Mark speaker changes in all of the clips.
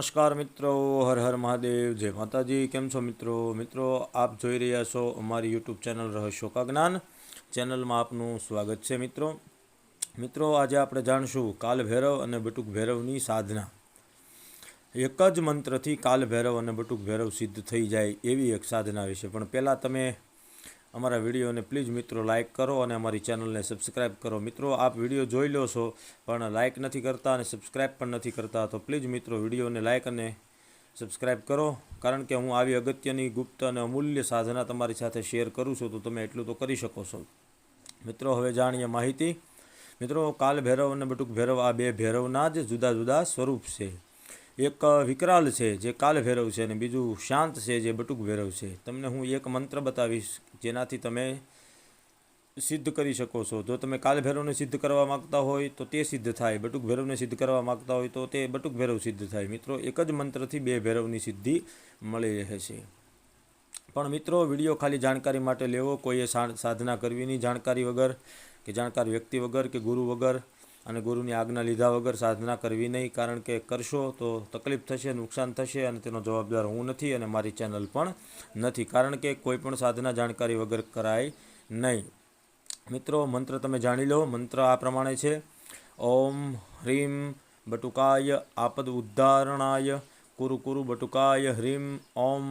Speaker 1: નમસ્કાર મિત્રો, હર હર મહાદેવ, જય માતાજી। કેમ છો મિત્રો? આપ જોઈ રહ્યા છો અમારી યુટ્યુબ ચેનલ રહસ્યો કા જ્ઞાન। ચેનલમાં આપનું સ્વાગત છે મિત્રો। આજે આપણે જાણશું કાલ ભૈરવ અને બટુક ભૈરવની સાધના। એક જ મંત્રથી કાલ ભૈરવ અને બટુક ભૈરવ સિદ્ધ થઈ જાય એવી એક સાધના વિશે। પણ પહેલાં તમે અમારા વિડીયોને પ્લીઝ મિત્રો લાઇક કરો અને અમારી ચેનલને સબસ્ક્રાઈબ કરો। મિત્રો આપ વિડીયો જોઈ લો છો પણ લાઇક નથી કરતા અને સબસ્ક્રાઈબ પણ નથી કરતા, તો પ્લીઝ મિત્રો વિડીયોને લાઇક અને સબસ્ક્રાઈબ કરો, કારણ કે હું આવી અગત્યની ગુપ્ત અને અમૂલ્ય સાધના તમારી સાથે શેર કરું છું, તો તમે એટલું તો કરી શકો છો। મિત્રો હવે જાણીએ માહિતી। મિત્રો કાલ ભૈરવ અને બટુક ભૈરવ આ બે ભૈરવના જ જુદા જુદા સ્વરૂપ છે। એક વિકરાલ છે જે કાલ ભૈરવ છે અને બીજું શાંત છે જે બટુક ભૈરવ છે। તમને હું એક મંત્ર બતાવીશ જેનાથી તમે સિદ્ધ કરી શકો છો। જો તમે કાલ ભૈરવને સિદ્ધ કરવા માગતા હોય તો તે સિદ્ધ થાય, બટુક ભૈરવને સિદ્ધ કરવા માગતા હોય તો તે બટુક ભૈરવ સિદ્ધ થાય। મિત્રો એક જ મંત્રથી બે ભૈરવની સિદ્ધિ મળી રહે છે। પણ મિત્રો વિડીયો ખાલી જાણકારી માટે લેવો, કોઈએ સાધના કરવી નહીં જાણકારી વગર કે જાણકાર વ્યક્તિ વગર કે ગુરુ વગર અને ગુરુની આજ્ઞા લીધા વગર સાધના કરવી નહીં, કારણ કે કરશો તો તકલીફ થશે, નુકસાન થશે અને તેનો જવાબદાર હું નથી અને મારી ચેનલ પણ નથી, કારણ કે કોઈ પણ સાધના જાણકારી વગર કરાય નહીં। મિત્રો મંત્ર તમે જાણી લો। મંત્ર આ પ્રમાણે છે: ઓમ હ્રીમ બટુકાય આપદ ઉદ્ધારણાય કુરુ કુરુ બટુકાય હ્રીમ ઓમ।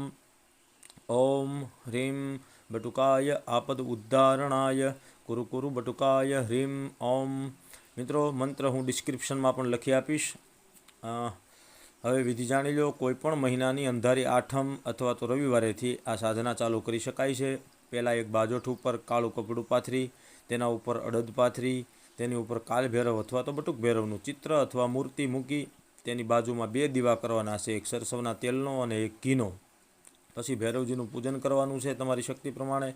Speaker 1: ઓમ હ્રીમ બટુકાય આપદ ઉદ્ધારણાય કુરુ કુરુ બટુકાય હ્રીમ ઓમ। મિત્રો મંત્ર હું ડિસ્ક્રિપ્શનમાં પણ લખી આપીશ। હવે વિધિ જાણી લો। કોઈપણ મહિનાની અંધારી આઠમ અથવા તો રવિવારેથી આ સાધના ચાલુ કરી શકાય છે। પહેલાં એક બાજોઠ ઉપર કાળું કપડું પાથરી, તેના ઉપર અડદ પાથરી, તેની ઉપર કાલ ભૈરવ અથવા તો બટુક ભૈરવનું ચિત્ર અથવા મૂર્તિ મૂકી તેની બાજુમાં બે દીવા કરવાના છે, એક સરસવના તેલનો અને એક ઘીનો। પછી ભૈરવજીનું પૂજન કરવાનું છે તમારી શક્તિ પ્રમાણે।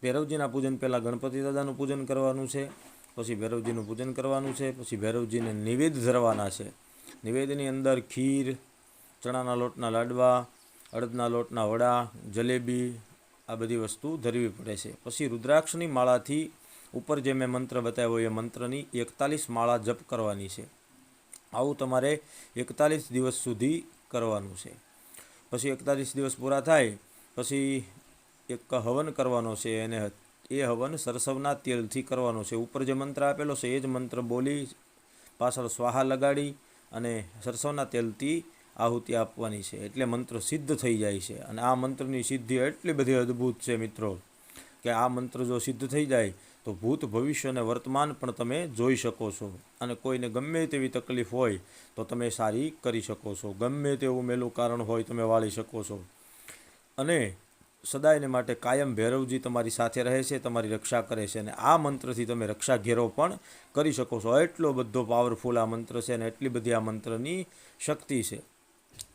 Speaker 1: ભૈરવજીના પૂજન પહેલાં ગણપતિ દાદાનું પૂજન કરવાનું છે, પછી ભૈરવજીનું પૂજન કરવાનું છે, પછી ભૈરવજીને નિવેદ ધરવાના છે। નિવેદની અંદર ખીર, ચણાના લોટના લાડવા, અડદના લોટના વડા, જલેબી, આ બધી વસ્તુ ધરવી પડે છે। પછી રુદ્રાક્ષની માળાથી ઉપર જે મેં મંત્ર બતાવ્યો એ મંત્રની 41 માળા જપ કરવાની છે। આવું તમારે 41 દિવસ સુધી કરવાનું છે। પછી 41 દિવસ પૂરા થાય પછી એક હવન કરવાનો છે, અને એ હવન સરસવના તેલથી કરવાનો છે। ઉપર જે મંત્ર આપેલો છે એ જ મંત્ર બોલી પાછળ સ્વાહા લગાડી અને સરસવના તેલથી આહુતિ આપવાની છે, એટલે મંત્ર સિદ્ધ થઈ જાય છે। અને આ મંત્રની સિદ્ધિ એટલી બધી અદ્ભુત છે મિત્રો, કે આ મંત્ર જો સિદ્ધ થઈ જાય તો ભૂત ભવિષ્ય અને વર્તમાન પણ તમે જોઈ શકો છો, અને કોઈને ગમે તેવી તકલીફ હોય તો તમે સારી કરી શકો છો, ગમે તેવું મેલું કારણ હોય તમે વાળી શકો છો। અને સદાયને માટે કાયમ ભૈરવજી તમારી સાથે રહે છે, તમારી રક્ષા કરે છે, અને આ મંત્રથી તમે રક્ષા ઘેરો પણ કરી શકો છો। એટલો બધો પાવરફુલ આ મંત્ર છે અને એટલી બધી આ મંત્રની શક્તિ છે।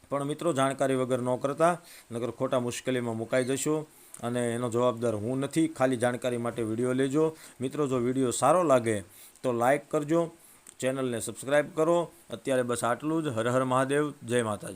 Speaker 1: પણ મિત્રો જાણકારી વગર ન કરતા, નકર ખોટા મુશ્કેલીમાં મુકાઈ જશો અને એનો જવાબદાર હું નથી। ખાલી જાણકારી માટે વિડીયો લેજો। મિત્રો જો વિડીયો સારો લાગે તો લાઇક કરજો, ચેનલને સબસ્ક્રાઈબ કરો। અત્યારે બસ આટલું જ। હર હર મહાદેવ, જય માતાજી।